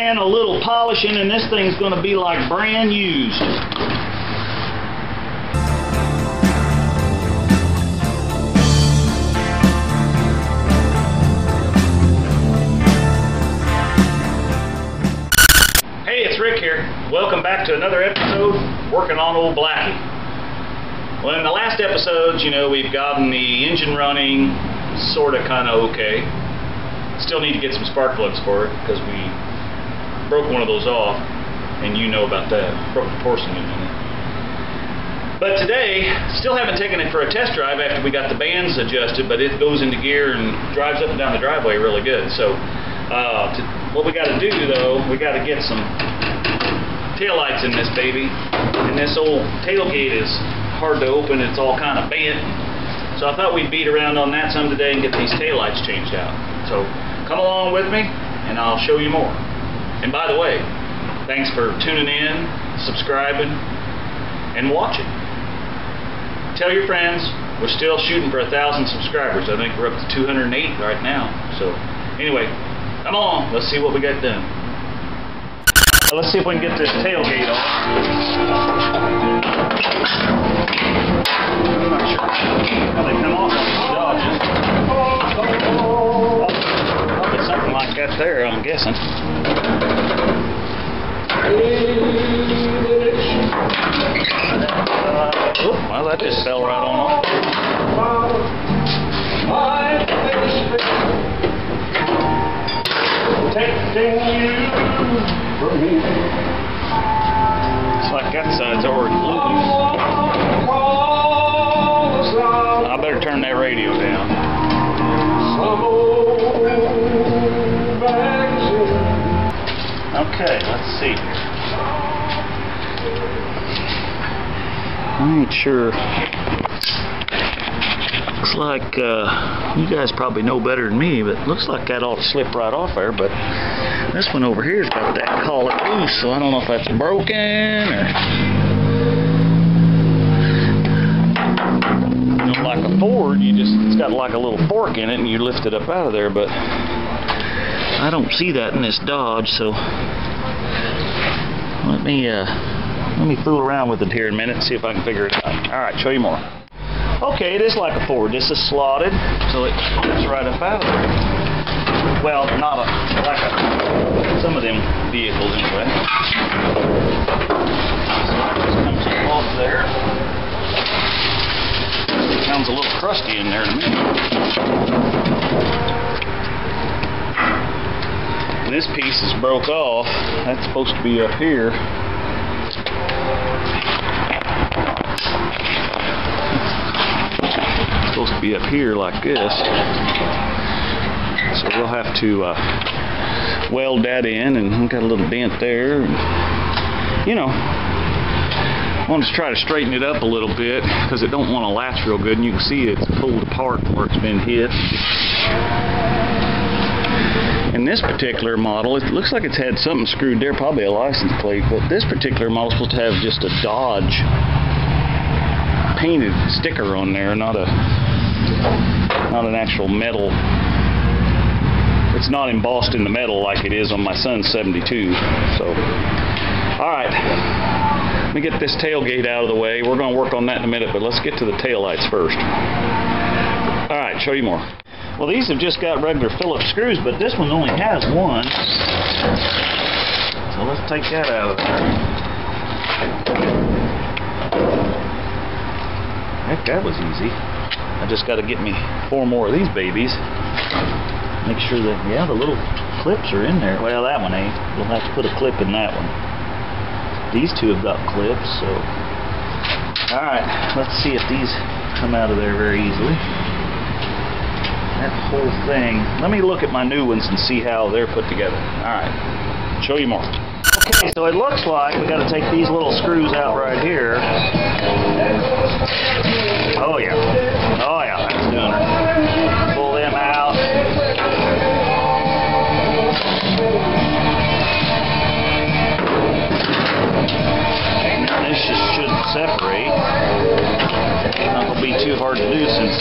and a little polishing, and this thing's going to be like brand used. Hey, it's Rick here. Welcome back to another episode working on old Blackie. Well, in the last episodes, you know, we've gotten the engine running sort of kind of okay. Still need to get some spark plugs for it because we broke one of those off, and you know about that. Broke the porcelain in it. But today, still haven't taken it for a test drive after we got the bands adjusted, but it goes into gear and drives up and down the driveway really good. So what we got to do though, we got to get some taillights in this baby, and this old tailgate is hard to open. It's all kind of bent. So I thought we'd beat around on that some today and get these taillights changed out. So come along with me and I'll show you more. And by the way, thanks for tuning in, subscribing, and watching. Tell your friends, we're still shooting for 1,000 subscribers. I think we're up to 208 right now. So anyway, come along, let's see what we got done. Let's see if we can get this tailgate off. I'm not sure how they come off on these Dodges. Probably something like that there, I'm guessing. Well, that just fell right on off. It's like that side's already loose. I better turn that radio down. Okay, let's see. I ain't sure. Looks like you guys probably know better than me, but looks like that ought to slip right off there. But this one over here's got that collar loose, so I don't know if that's broken or. Like a Ford, it's got like a little fork in it and you lift it up out of there, but I don't see that in this Dodge, so let me fool around with it here in a minute and see if I can figure it out. Alright, show you more. Okay, it is like a Ford. This is slotted, so it flips right up out of there. Well, not like some of them vehicles anyway. So this comes off there. Sounds a little crusty in there to me. And this piece is broke off. That's supposed to be up here. It's supposed to be up here like this. So we'll have to weld that in, and we've got a little dent there. And, you know, I want to try to straighten it up a little bit because it don't want to latch real good, and you can see it's pulled apart where it's been hit. In this particular model, it looks like it's had something screwed there, probably a license plate, but this particular model is supposed to have just a Dodge painted sticker on there, not an actual metal. It's not embossed in the metal like it is on my son's 72. So, all right. Let me get this tailgate out of the way. We're going to work on that in a minute, but let's get to the taillights first. Alright, show you more. Well, these have just got regular Phillips screws, but this one only has one. So let's take that out of there. Heck, that was easy. I just got to get me 4 more of these babies. Make sure that, yeah, the little clips are in there. Well, that one ain't. We'll have to put a clip in that one. These two have got clips, so. Alright, let's see if these come out of there very easily. That whole thing. Let me look at my new ones and see how they're put together. Alright, show you more. Okay, so it looks like we got to take these little screws out right here. Oh yeah. Oh yeah, that's doing it. Pull them out. This just shouldn't separate. Not going to be too hard to do since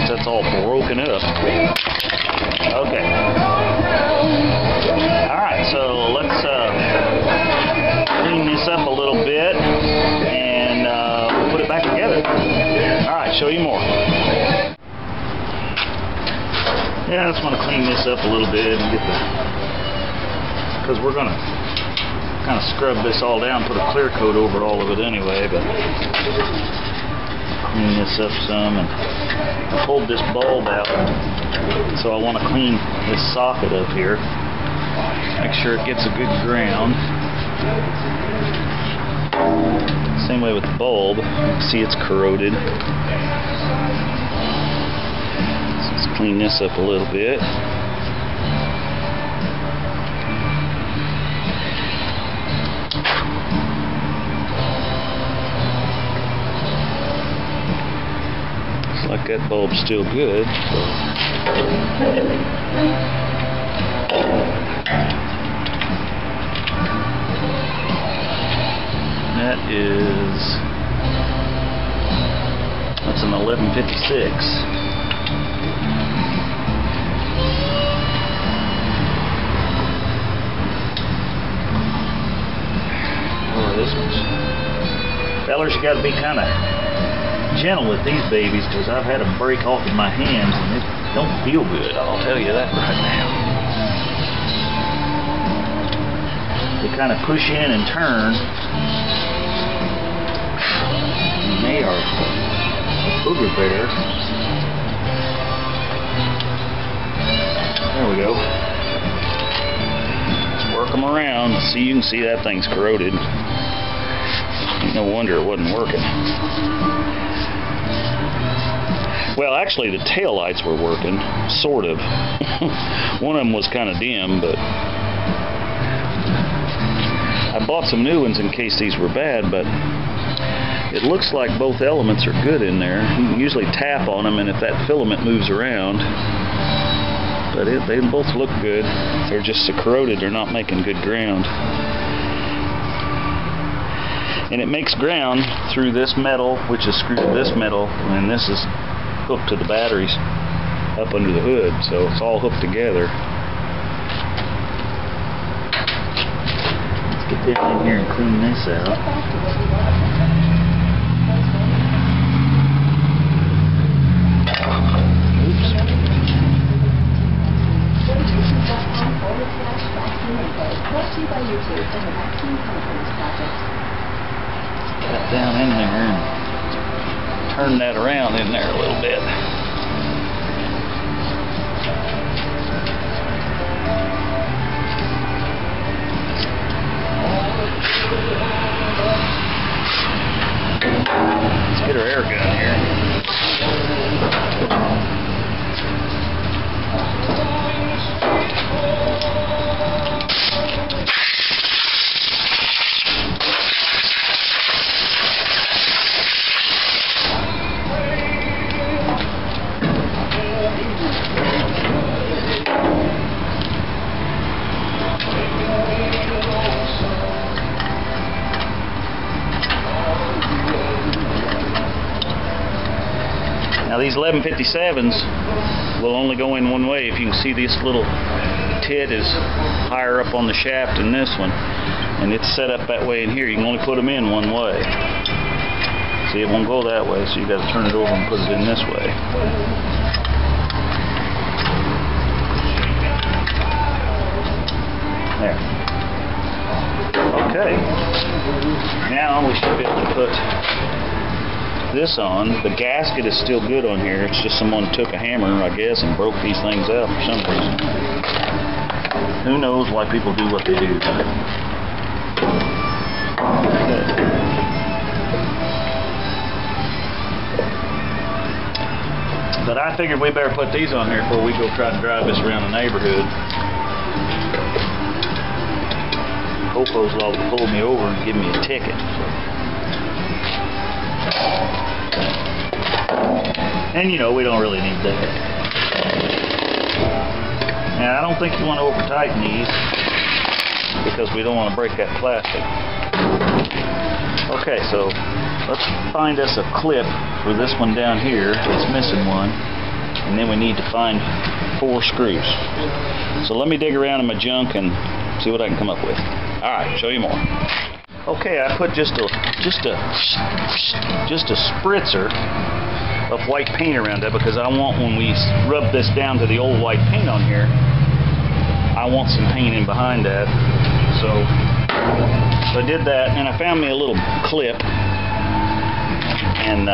that's all broken up. Okay. Alright, so show you more. Yeah, I just want to clean this up a little bit and get the, because we're going to kind of scrub this all down, put a clear coat over all of it anyway, but clean this up some. And I pulled this bulb out, so I want to clean this socket up here, make sure it gets a good ground. Same way with the bulb. You can see it's corroded. Let's clean this up a little bit. Looks like that bulb's still good. That's an 1156. Oh, this one's. Fellers, you gotta be kind of gentle with these babies, because I've had them break off of my hands and it don't feel good, I'll tell you that right now. They kind of push in and turn. And they are a booger bear. There we go. Let's work them around. See, you can see that thing's corroded. No wonder it wasn't working. Well, actually the tail lights were working, sort of. One of them was kind of dim, but I bought some new ones in case these were bad, but it looks like both elements are good in there. You can usually tap on them, and if that filament moves around, but they both look good. They're just so corroded, they're not making good ground. And it makes ground through this metal, which is screwed to this metal, and this is hooked to the batteries up under the hood, so it's all hooked together. Let's get down in here and clean this out. Oops. Got down in there and turn that around in there a little bit. Let's get our air gun here. Now these 1157s will only go in one way. If you can see, this little tit is higher up on the shaft than this one, and it's set up that way in here. You can only put them in one way. See, it won't go that way, so you got to turn it over and put it in this way. There. Okay. Now we should be able to put this on. The gasket is still good on here. It's just someone took a hammer, I guess, and broke these things out for some reason. Who knows why people do what they do. But I figured we better put these on here before we go try to drive this around the neighborhood. Popo's law to pull me over and give me a ticket. And you know, we don't really need that. Now, I don't think you want to over tighten these, because we don't want to break that plastic. Okay, so let's find us a clip for this one down here. It's missing one. And then we need to find 4 screws. So let me dig around in my junk and see what I can come up with. Alright, show you more. Okay, I put just a spritzer of white paint around it, because I want, when we rub this down to the old white paint on here, I want some paint in behind that. So I did that, and I found me a little clip, and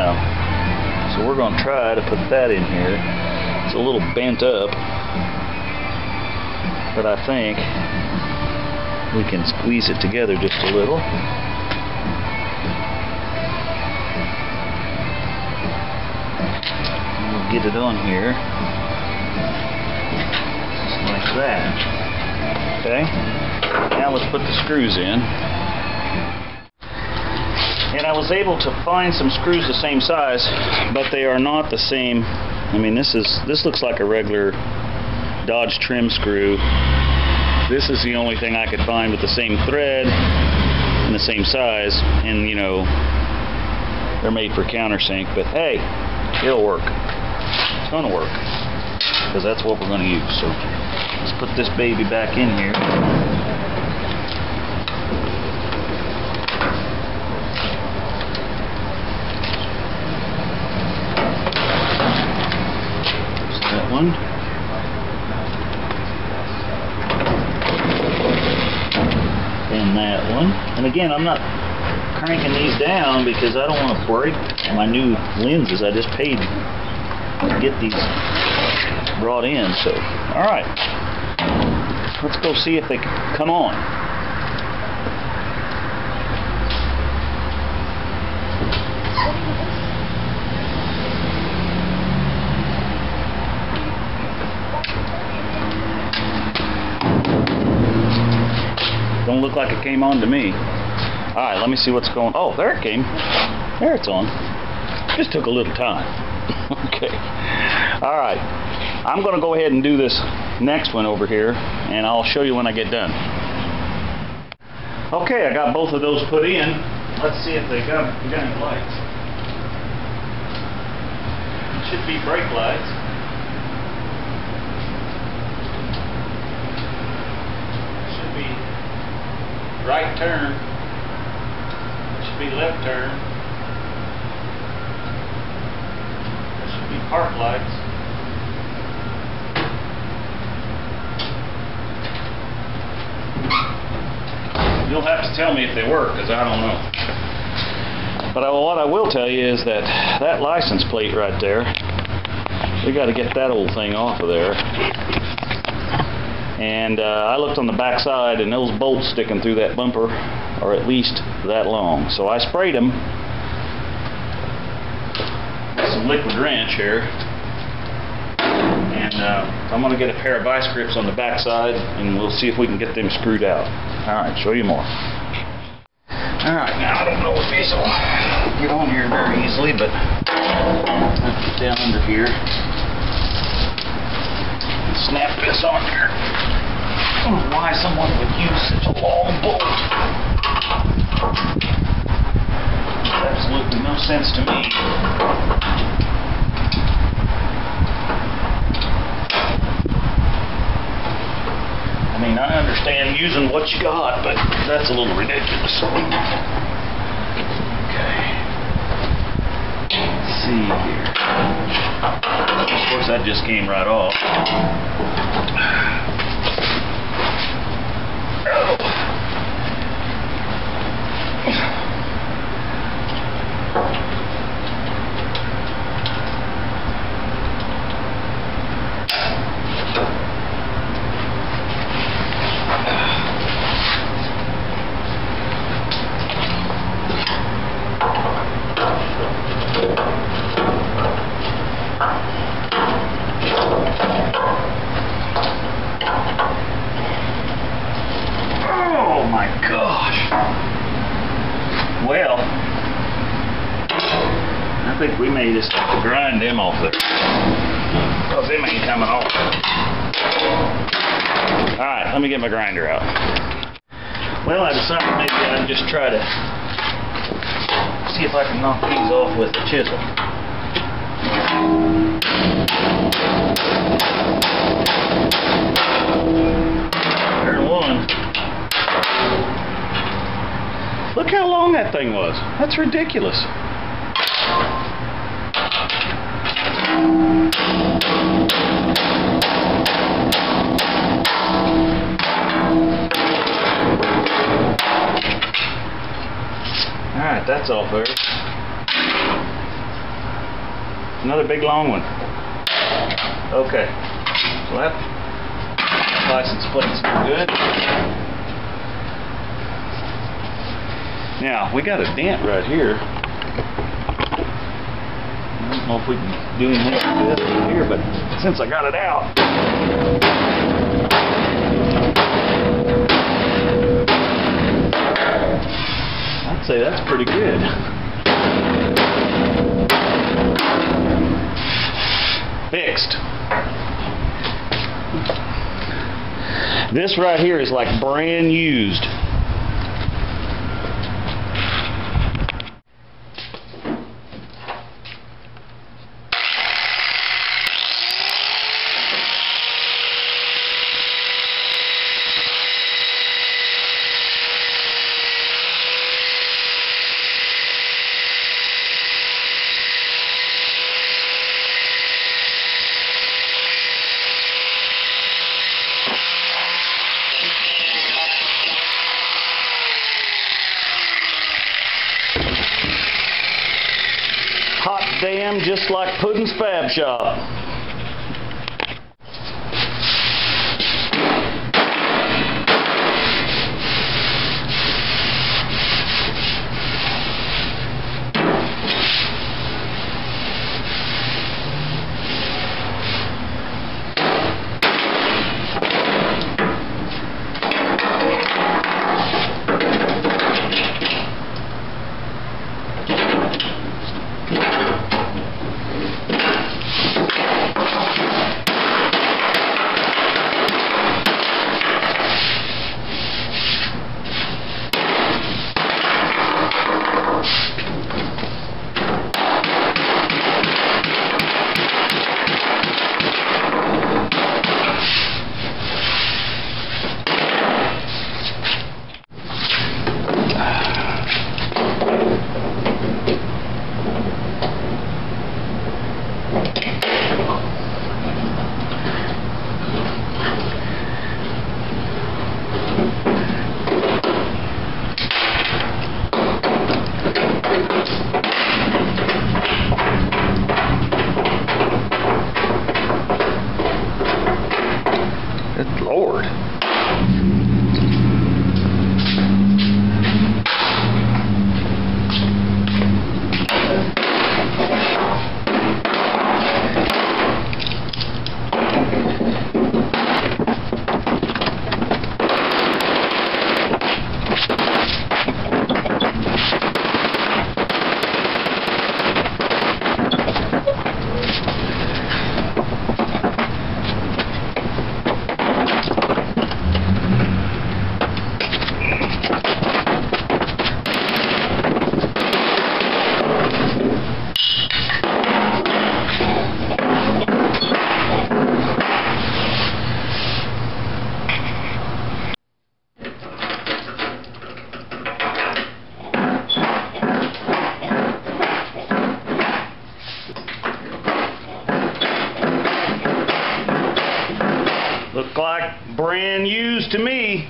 so we're going to try to put that in here. It's a little bent up, but I think we can squeeze it together just a little. We'll get it on here, just like that. Okay, now let's put the screws in. And I was able to find some screws the same size, but they are not the same. I mean, this looks like a regular Dodge trim screw. This is the only thing I could find with the same thread and the same size, and you know, they're made for countersink, but hey, it'll work. It's gonna work, because that's what we're gonna use. So let's put this baby back in here. One. And that one. And again, I'm not cranking these down because I don't want to break my new lenses. I just paid to get these brought in. So, alright. Let's go see if they come on. Don't look like it came on to me. Alright, let me see what's going on. Oh, there it came. There it's on. Just took a little time. Okay. Alright. I'm going to go ahead and do this next one over here, and I'll show you when I get done. Okay, I got both of those put in. Let's see if they got any lights. Should be brake lights. Right turn, should be left turn, there should be park lights, you'll have to tell me if they work, because I don't know. But what I will tell you is that that license plate right there, we got to get that old thing off of there. And I looked on the back side, and those bolts sticking through that bumper are at least that long. So I sprayed them with some liquid wrench here, and I'm going to get a pair of vice grips on the back side, and we'll see if we can get them screwed out. Alright, show you more. Alright, now I don't know if these will get on here very easily, but I'll get down under here. Snap this on here. I don't know why someone would use such a long bolt. Makes absolutely no sense to me. I mean, I understand using what you got, but that's a little ridiculous. Okay. Let's see here. Of course, that just came right off. Well, I think we may just have to grind them off there, because them ain't coming off. Alright, let me get my grinder out. Well, I decided maybe I'd just try to see if I can knock these off with the chisel. There's one. Look how long that thing was. That's ridiculous. that's off there. Another big long one. Okay, so that license plate's good. Now, we got a dent right here. I don't know if we can do anything with this here, but since I got it out. I'd say that's pretty good. Fixed. This right here is like brand used. Hot damn, just like Puddin's Fab Shop. Lord. Look like brand used to me.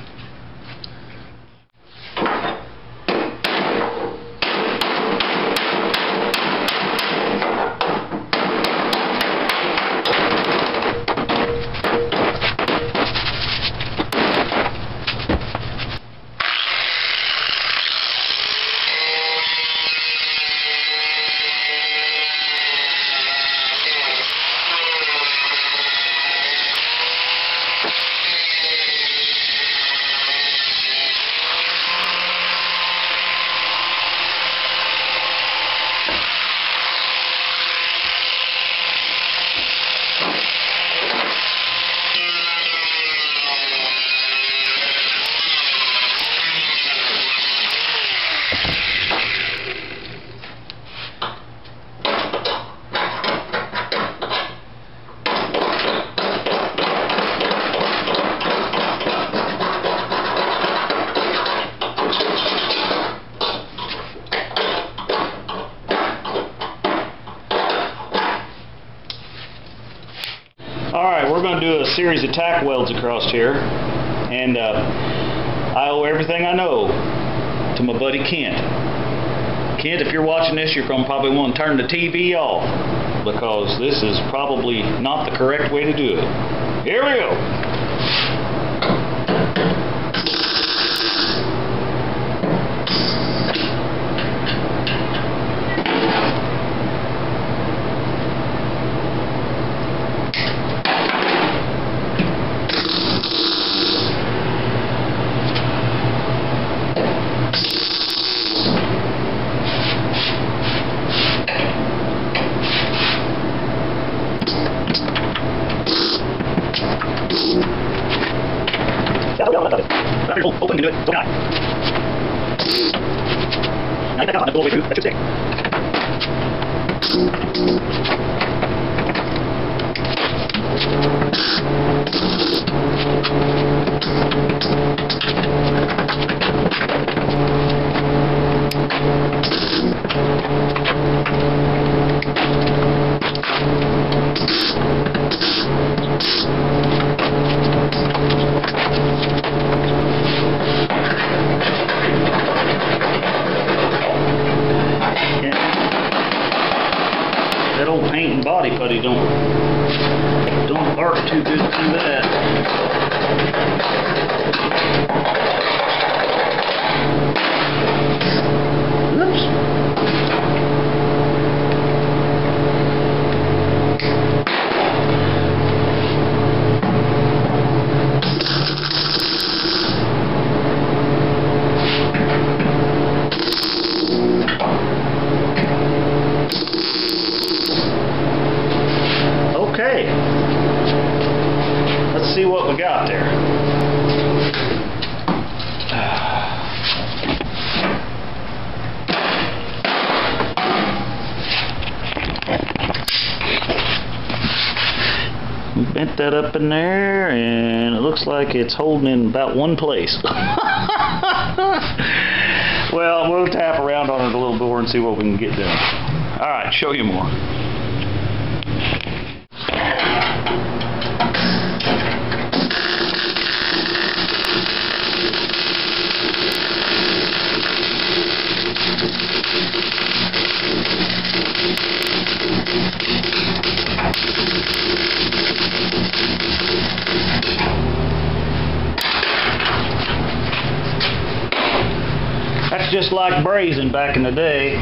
Alright, we're going to do a series of tack welds across here, and I owe everything I know to my buddy Kent. Kent, if you're watching this, you're going to probably want to turn the TV off, because this is probably not the correct way to do it. Here we go. Open, can do it. Don't die. Now get that out. Go all the way through. That should stick. That old paint and body putty don't arc too good through that. Oops. Okay, let's see what we got there. We bent that up in there, and it looks like it's holding in about one place. Well, we'll tap around on it a little more and see what we can get done. All right, show you more. That's just like brazing back in the day.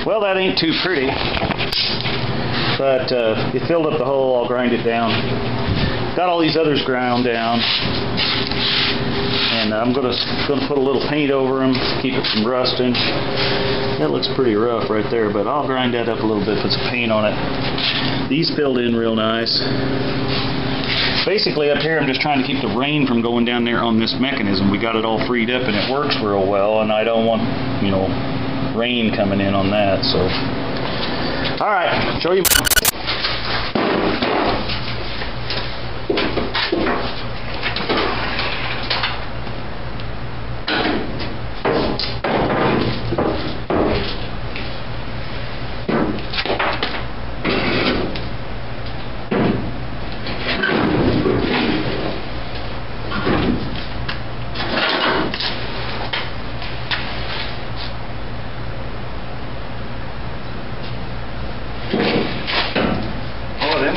Well, that ain't too pretty, but it filled up the hole. I'll grind it down. Got all these others ground down, and I'm gonna put a little paint over them, keep it from rusting. That looks pretty rough right there, but I'll grind that up a little bit, put some paint on it. These filled in real nice. Basically, up here, I'm just trying to keep the rain from going down there on this mechanism. We got it all freed up, and it works real well, and I don't want, you know, rain coming in on that. So, all right, show you.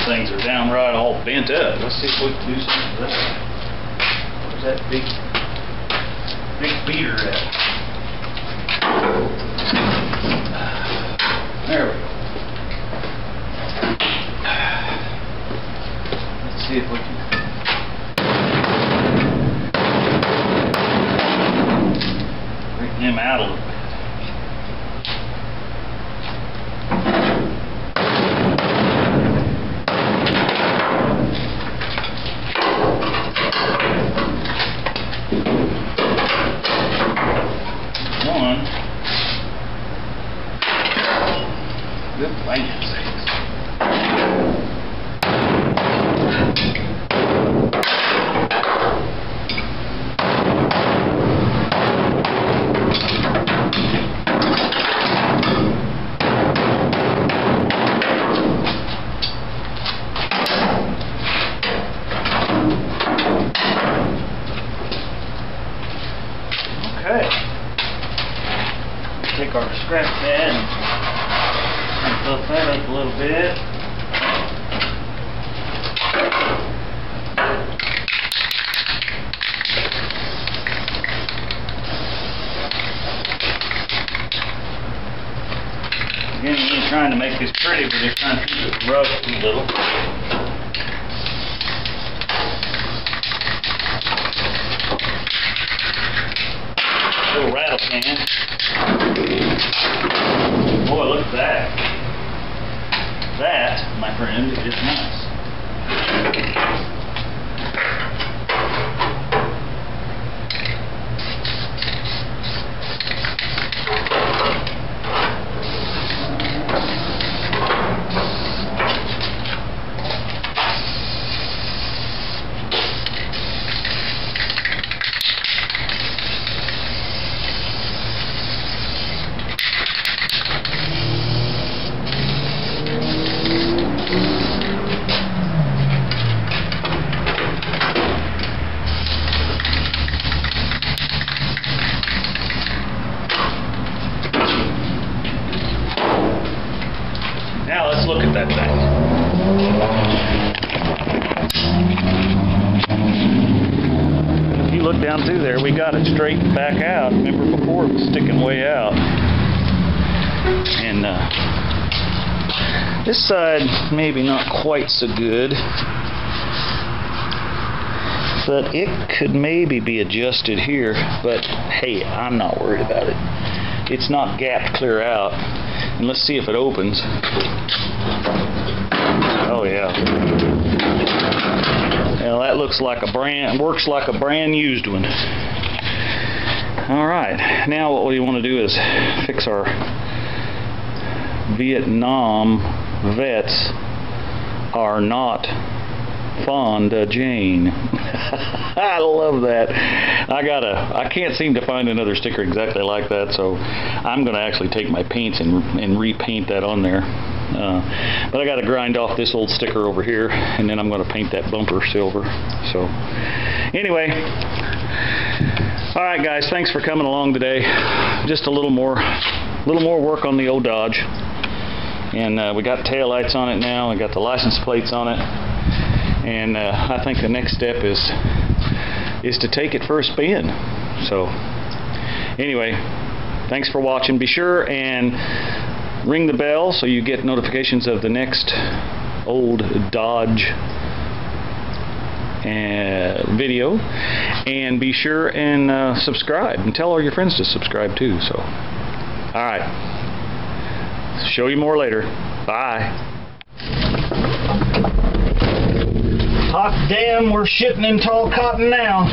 Things are downright all bent up. Let's see if we can do something with that. Where's that big beater at? There we go. Let's see if we can bring him out a little bit. One. Good land sakes. Okay. Take our scrap pad and buff that up a little bit. Again, we ain't trying to make this pretty, we're just trying to keep it rough a little. Little rattle can. Boy, look at that. That, my friend, is nice. Now let's look at that thing. If you look down through there, we got it straightened back out. Remember before it was sticking way out. And this side maybe not quite so good, but it could maybe be adjusted here. But hey, I'm not worried about it. It's not gapped clear out. And let's see if it opens. Oh yeah. Well, that looks like a works like a brand used one. All right, now what we want to do is fix our Vietnam vets are not fond of Jane. I love that. I can't seem to find another sticker exactly like that, so I'm going to actually take my paints and repaint that on there. But I got to grind off this old sticker over here, and then I'm going to paint that bumper silver. So anyway, all right guys, thanks for coming along today. Just a little more work on the old Dodge, and we got tail lights on it now. We got the license plates on it, and I think the next step is to take it for a spin. So anyway, thanks for watching. Be sure and ring the bell so you get notifications of the next old Dodge video, and be sure and subscribe, and tell all your friends to subscribe too. So alright, show you more later. Bye. Hot damn, we're shitting in tall cotton now.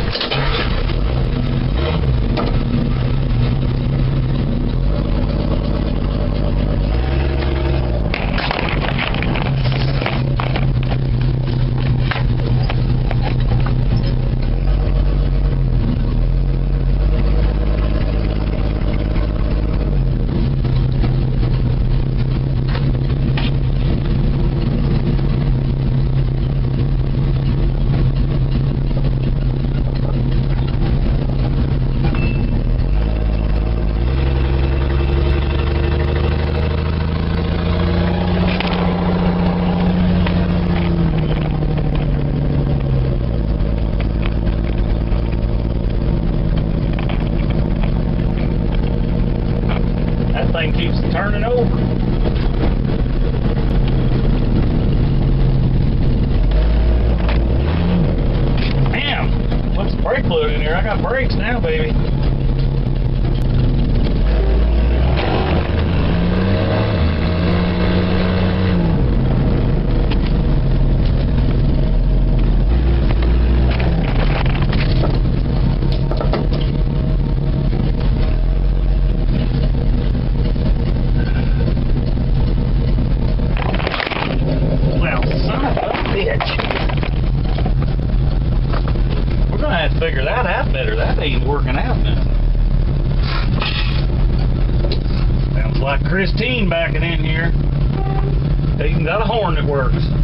Thing keeps turning over. Damn, puts the brake fluid in here. I got brakes now, baby. ain't working out now. Sounds like Christine backing in here. They even got a horn that works.